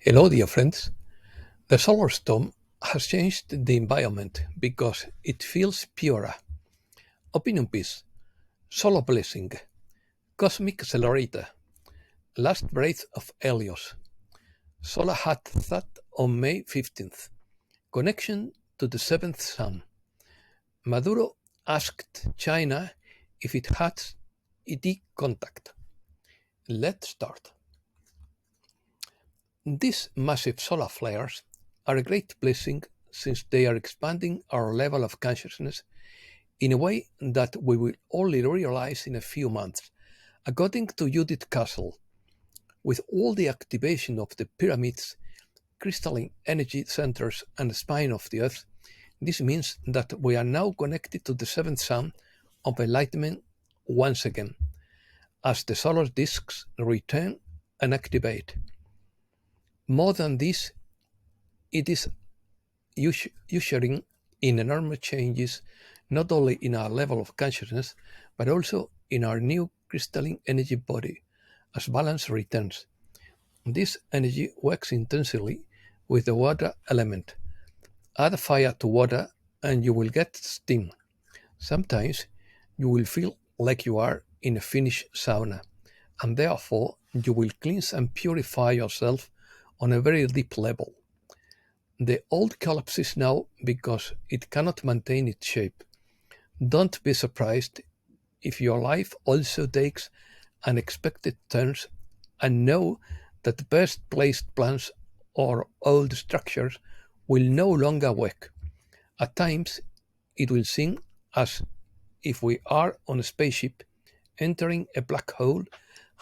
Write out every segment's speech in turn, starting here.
Hello, dear friends. The solar storm has changed the environment because it feels purer. Opinion piece, solar blessing, cosmic accelerator, last breath of Helios. Solar hat that on May 15th. Connection to the seventh sun. Maduro asked China if it had ET contact. Let's start. These massive solar flares are a great blessing since they are expanding our level of consciousness in a way that we will only realize in a few months. According to Judith Castle, with all the activation of the pyramids, crystalline energy centers, and the spine of the Earth, this means that we are now connected to the seventh sun of enlightenment once again, as the solar disks return and activate. More than this, it is ushering in enormous changes not only in our level of consciousness, but also in our new crystalline energy body as balance returns. This energy works intensely with the water element. Add fire to water and you will get steam. Sometimes you will feel like you are in a Finnish sauna, and therefore you will cleanse and purify yourself on a very deep level. The old collapses now because it cannot maintain its shape. Don't be surprised if your life also takes unexpected turns, and know that best placed plans or old structures will no longer work. At times, it will seem as if we are on a spaceship entering a black hole,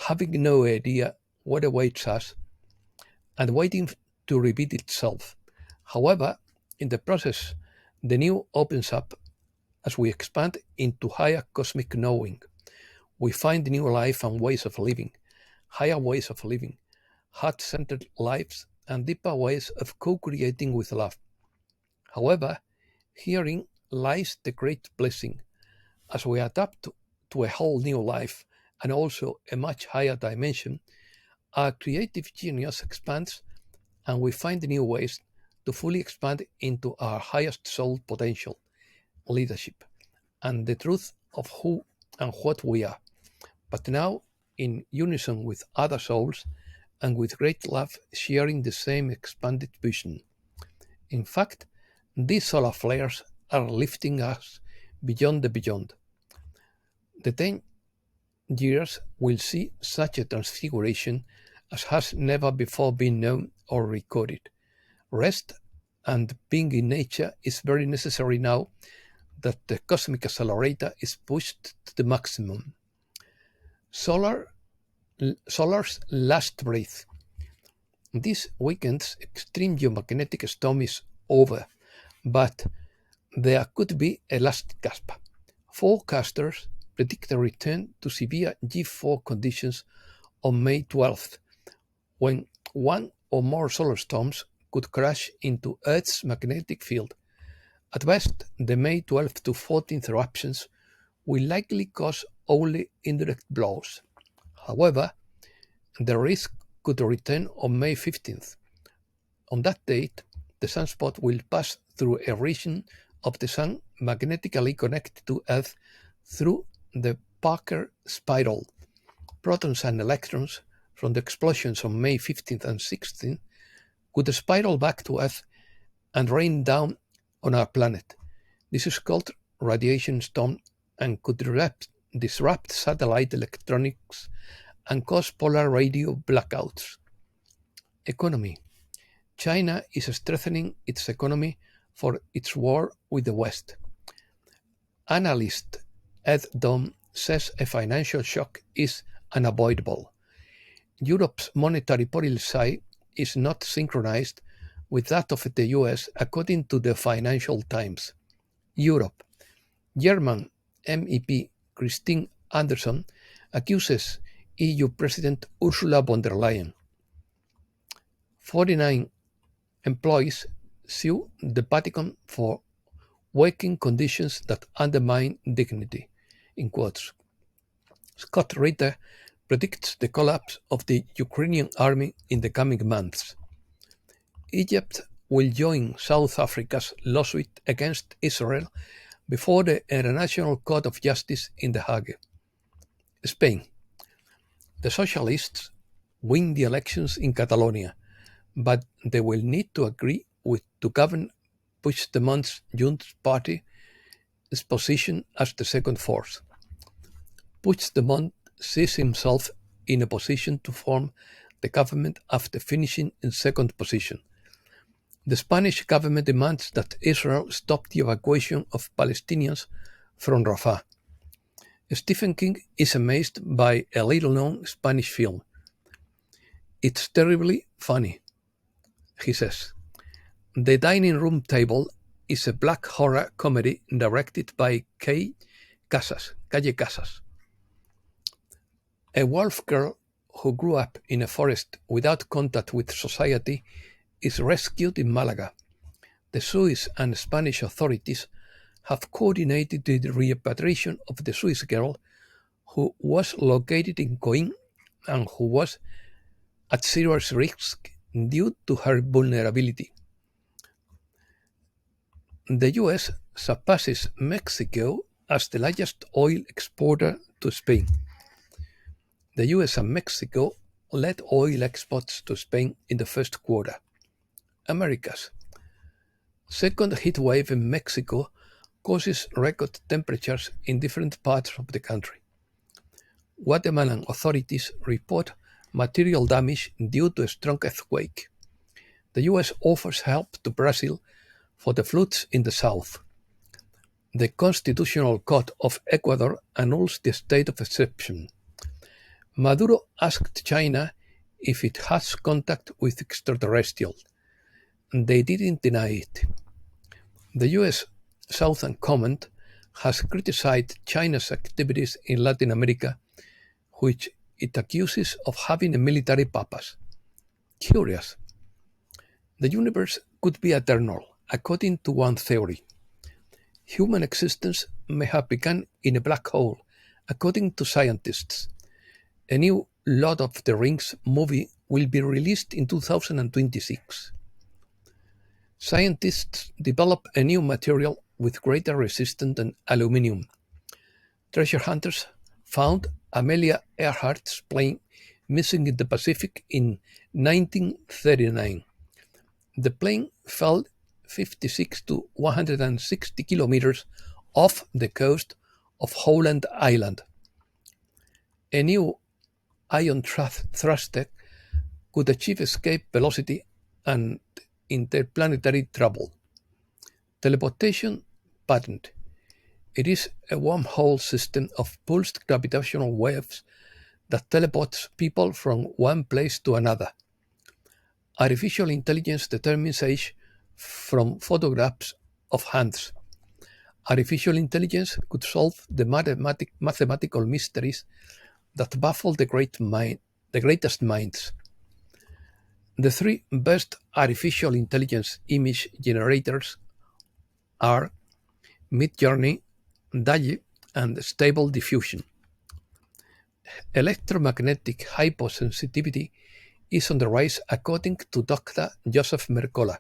having no idea what awaits us and waiting to repeat itself. However, in the process, the new opens up as we expand into higher cosmic knowing. We find new life and ways of living, higher ways of living, heart centered lives, and deeper ways of co creating with love. However, herein lies the great blessing. As we adapt to a whole new life and also a much higher dimension, our creative genius expands and we find new ways to fully expand into our highest soul potential, leadership, and the truth of who and what we are, but now in unison with other souls and with great love sharing the same expanded vision. In fact, these solar flares are lifting us beyond the beyond. The 10 years will see such a transfiguration as has never before been known or recorded. Rest and being in nature is very necessary now that the cosmic accelerator is pushed to the maximum. Solar, Solar's last breath. This weekend's extreme geomagnetic storm is over, but there could be a last gasp. Forecasters predict a return to severe G4 conditions on May 12th, when one or more solar storms could crash into Earth's magnetic field. At best, the May 12th to 14th eruptions will likely cause only indirect blows. However, the risk could return on May 15th. On that date, the sunspot will pass through a region of the sun magnetically connected to Earth through the Parker spiral. Protons and electrons from the explosions on May 15th and 16th could spiral back to Earth and rain down on our planet. This is called radiation storm and could disrupt satellite electronics and cause polar radio blackouts. Economy. China is strengthening its economy for its war with the West. Analyst Ed Dom says a financial shock is unavoidable. Europe's monetary policy is not synchronized with that of the US, according to the Financial Times. Europe. German MEP Christine Anderson accuses EU President Ursula von der Leyen. 49 employees sue the Vatican for working conditions that undermine dignity, in quotes. Scott Ritter predicts the collapse of the Ukrainian army in the coming months. Egypt will join South Africa's lawsuit against Israel before the International Court of Justice in The Hague. Spain. The socialists win the elections in Catalonia, but they will need to agree to govern Puigdemont's Junts party's position as the second force. Puigdemont sees himself in a position to form the government after finishing in second position. The Spanish government demands that Israel stop the evacuation of Palestinians from Rafah. Stephen King is amazed by a little-known Spanish film. "It's terribly funny," he says. The Dining Room Table is a black horror comedy directed by Calle Casas. A wolf girl who grew up in a forest without contact with society is rescued in Malaga. The Swiss and Spanish authorities have coordinated the repatriation of the Swiss girl, who was located in Coin and who was at serious risk due to her vulnerability. The US surpasses Mexico as the largest oil exporter to Spain. The US and Mexico led oil exports to Spain in the first quarter. Americas. Second heat wave in Mexico causes record temperatures in different parts of the country. Guatemalan authorities report material damage due to a strong earthquake. The US offers help to Brazil for the floods in the south. The Constitutional Court of Ecuador annuls the state of exception. Maduro asked China if it has contact with extraterrestrials. They didn't deny it. The US Southern Command has criticized China's activities in Latin America, which it accuses of having a military purpose. Curious. The universe could be eternal, according to one theory. Human existence may have begun in a black hole, according to scientists. A new Lord of the Rings movie will be released in 2026. Scientists develop a new material with greater resistance than aluminum. Treasure hunters found Amelia Earhart's plane missing in the Pacific in 1939. The plane fell 56 to 160 kilometers off the coast of Howland Island. A new ion thruster could achieve escape velocity and interplanetary travel. Teleportation patent. It is a wormhole system of pulsed gravitational waves that teleports people from one place to another. Artificial intelligence determines age from photographs of hands. Artificial intelligence could solve the mathematical mysteries that baffle the greatest minds. The three best artificial intelligence image generators are Midjourney, DALL-E, and Stable Diffusion. Electromagnetic hyposensitivity is on the rise according to Dr. Joseph Mercola.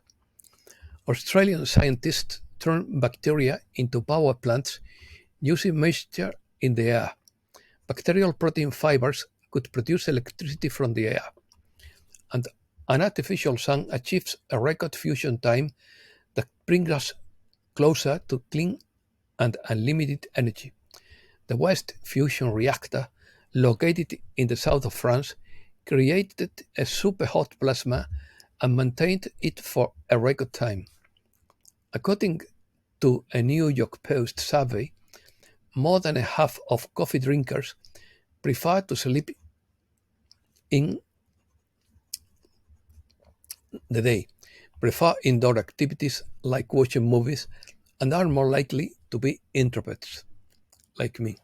Australian scientists turn bacteria into power plants using moisture in the air. Bacterial protein fibers could produce electricity from the air. And an artificial sun achieves a record fusion time that brings us closer to clean and unlimited energy. The West Fusion Reactor, located in the south of France, created a super-hot plasma and maintained it for a record time. According to a New York Post survey, more than a half of coffee drinkers prefer to sleep in the day, prefer indoor activities like watching movies, and are more likely to be introverts, like me.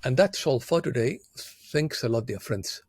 And that's all for today. Thanks a lot, dear friends.